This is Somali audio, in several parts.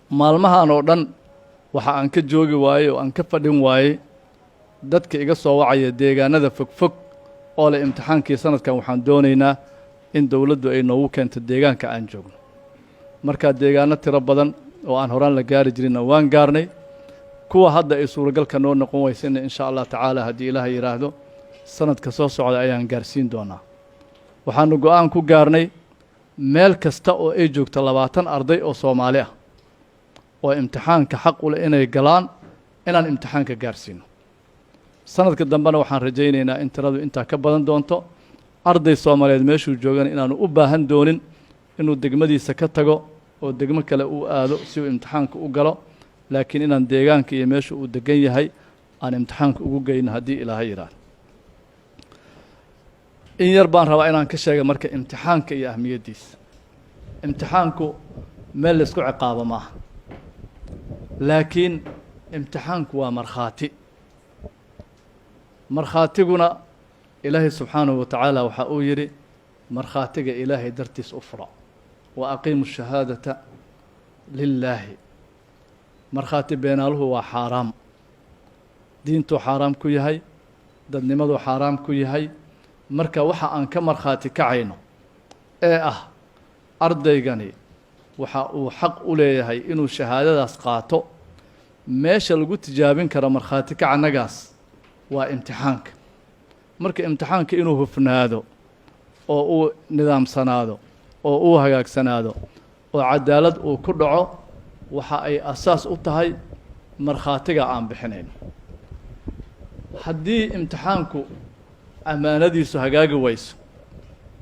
maalmahan oo dhan waxa aan ka joogi waayey oo aan ka fadhin waayey dadka iga soo wacaya deegaanada fogfog oo leh imtixaankii sanadkan waxaan doonaynaa in dawladdu ay noogu keento deegaanka aan joogno marka deegaano tiro badan oo aan horaan la gaari jirin waan gaarnay kuwa hadda ay suuragalka noo noqon weysayna insha Allah tacaala haddii ilaahay yiraahdo sanadka soo socda ayaan gaarsiin doonaa waxaanu go'aan ku gaarnay meel kasta oo ay joogto 20 arday oo Soomaali ah oo imtixaanka xaq u leh inay galaan inaan imtixaanka gaarsiino sanadka dambana waxaan rajaynaynaa in tiradu intaa ka badan doonto arday Soomaaliyeed meeshuu joogan inaanu u baahan doonin inuu degmadiisa ka tago oo degmo kale uu aado si uu imtixaanka u galo laakiin inaan deegaanka iyo meesha uu degan yahay aan imtixaanka ugu geyno haddii ilaahay yiraahdo in yar baan rabaa inaan ka sheego marka imtixaanka iyo ahmiyadiisa imtixaanku meel la isku ciqaabo maaha laakiin imtixaanku waa markhaatiguna ilaahay subxaanahu wa tacaala waxa uu yidhi markhaatiga ilaahay dartiis u fura wa aqiimu shahaadata lilaahi markhaati beenaaluhu waa xaaraam diintuu xaaraam ku yahay dadnimaduu xaaraam ku yahay marka waxa aan ka markhaati kacayno ee ah ardaygani waxa uu xaq u leeyahay inuu shahaadadaas qaato meesha lagu tijaabin karo markhaati kacanagaas waa imtixaanka marka imtixaanka inuu hufnaado oo uu nidaamsanaado oo uu hagaagsanaado oo cadaalad uu ku dhaco waxa ay asaas u tahay markhaatiga aan bixinayno haddii imtixaanku ammaanadiisu hagaagi wayso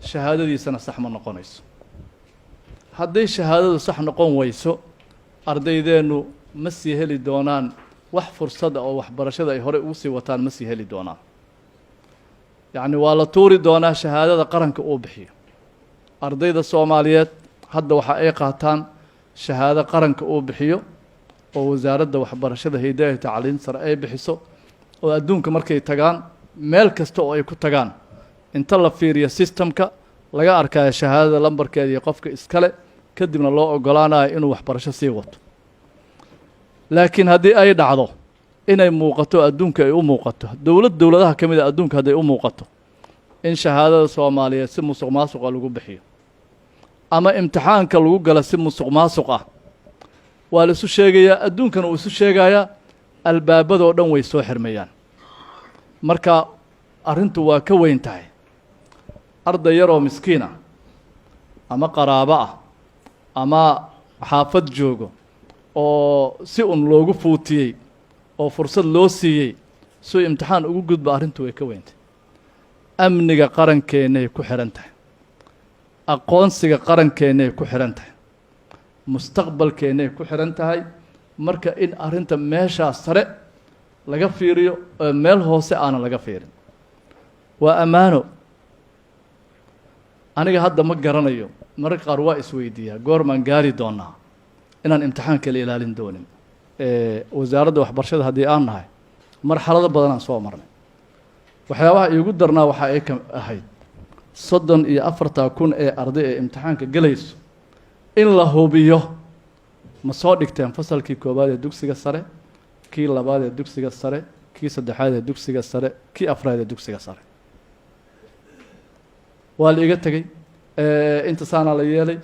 shahaadadiisana sax ma noqonayso hadday shahaadadu sax noqon wayso ardaydeenu ma sii heli doonaan wax fursada oo waxbarashada ay hore ugu sii wataan ma sii heli doonaan yacni waa la tuuri doonaa shahaadada qaranka uu bixiyo ardayda Soomaaliyeed hadda waxa ay qaataan shahaado qaranka uu bixiyo oo wasaaradda waxbarashada Hidaayada Tacliin Sare ay bixiso oo adduunka markay tagaan meel kasta oo ay ku tagaan inta la fiiriyo systemka laga arkayo shahaadada lambarkeeda iyo qofka iskale kadibna loo ogolaanayo inuu waxbarasho sii wato laakiin haddii ay dhacdo inay muuqato adduunka ay u muuqato dowladaha ka mid ah adduunka hadday u muuqato in shahaadada Soomaaliyeed si musuqmaasuq lagu bixiyo ama imtixaanka lagu gala si musuqmaasuq ah waa la isu sheegayaa adduunkana uu isu sheegayaa albaabada oo dhan way soo xirmayaan marka arrintu waa ka weyn tahay arday yar oo miskiin ah ama qaraabo ah ama xaafad joogo oo si un loogu fuutiyey oo fursad loo siiyey soo imtixaan ugu gudba arrintu way ka weyn tahay amniga qarankeennay ku xiran tahay aqoonsiga qarankeennay ku xiran tahay mustaqbalkeennay ku xiran tahay marka in arrinta meeshaas sare laga fiiriyo oo meel hoose aanan laga fiirin waa ammaano aniga hadda ma garanayo mararka qaar waa isweydiiyaa goormaan gaari doonaa inaan imtixaanka la ilaalin doonin wasaaradda waxbarashada haddii aan nahay marxalado badanaan soo marnay waxyaabaha iigu darnaa waxa ay ka ahayd 34,000 ee arday ee imtixaanka galayso in la hubiyo ma soo dhigteen fasalkii koobaad ee dugsiga sare kii labaad ee dugsiga sare kii saddexaad ee dugsiga sare kii afraad ee dugsiga sare waa la iga tagay inta saana la yeelay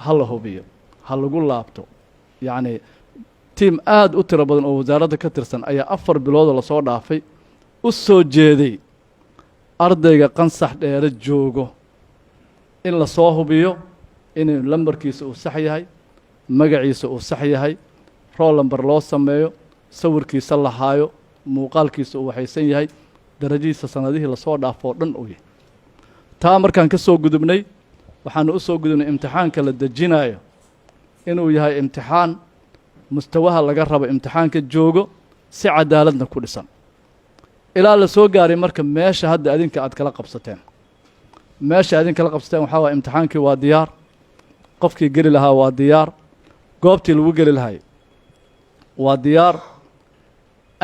ha la hubiyo ha lagu laabto yacni tiim aad u tiro badan oo wasaaradda ka tirsan ayaa 4 bilood la soo dhaafay u soo jeeday ardayga qansax dheere joogo in la soo hubiyo in lambarkiisa uu sax yahay magaciisa uu sax yahay roll number loo sameeyo sawirkiisa la haayo muuqaalkiisa uu waxaysan yahay darajadiisa sanadihii la soo dhaafo dhan uu yahay taa markaan ka soo gudubnay waxaan u soo gudubnay imtixaanka la dejinayo inuu yahay imtixaan mustawaha laga rabo imtixaanka joogo si cadaaladna ku dhisan ilaa la soo gaaray marka meesha hadda adinka aad kala qabsateen waxaa waa imtixaankii waa diyaar qofkii geli lahaa waa diyaar goobtii lagu geli lahay waa diyaar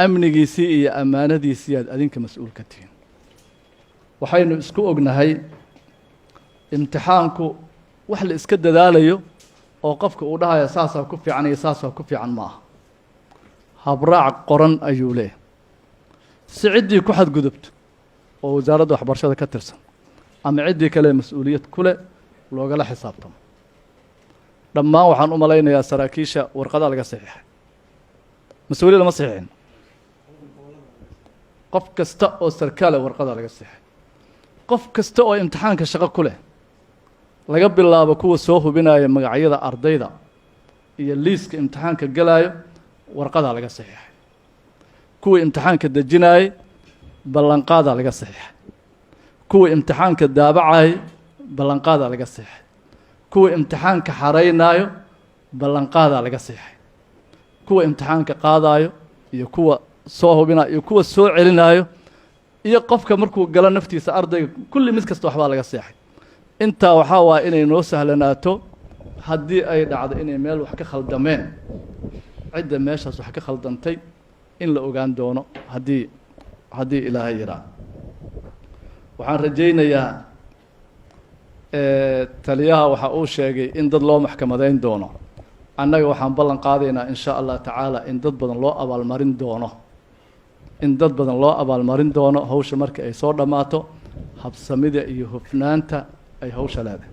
amnigiisii iyo ammaanadiisii aad adinka mas-uul ka tihiin waxaynu isku ognahay imtixaanku wax la iska dadaalayo oo qofka uu dhahaya saasaa ku fiican iyo saasaa ku fiican ma aha habraac qoran ayuu leeyahay si ciddii ku xadgudubto oo wasaaradda waxbarashada ka tirsan ama ciddii kale mas-uuliyad ku leh loogala xisaabtamo dhammaan waxaan u malaynayaa saraakiisha warqadaa laga saxiixay mas-uuliyad lama saxiixin qof kasta oo sarkaale warqadaa laga saxiixay qof kasta oo imtixaanka shaqo ku leh laga bilaabo kuwa soo hubinaya magacyada ardayda iyo liiska imtixaanka galaayo warqadaa laga saxiixay kuwii imtixaanka dejinaayey ballanqaadaa laga saxiixay kuwii imtixaanka daabacayay ballanqaadaa laga saxiixay kuwa imtixaanka xaraynaayo ballanqaadaa laga saxiixay kuwa imtixaanka qaadaayo iyo kuwa soo hubinaayo iyo kuwa soo celinaayo iyo qofka markuu galo naftiisa ardayga kulli mid kasta waxbaa laga saxiixay intaa waxaa waaya inay noo sahlanaato haddii ay dhacdo inay meel wax ka khaldameen cidda meeshaas wax ka khaldantay in la ogaan doono haddii ilaahay yiraa waxaan rajaynayaa taliyaha waxa uu sheegay in dad loo maxkamadayn doono annaga waxaan ballan qaadaynaa in sha allah tacaala in dad badan loo abaalmarin doono hawsha marka ay soo dhammaato habsamida iyo hufnaanta ay hawsha leedahay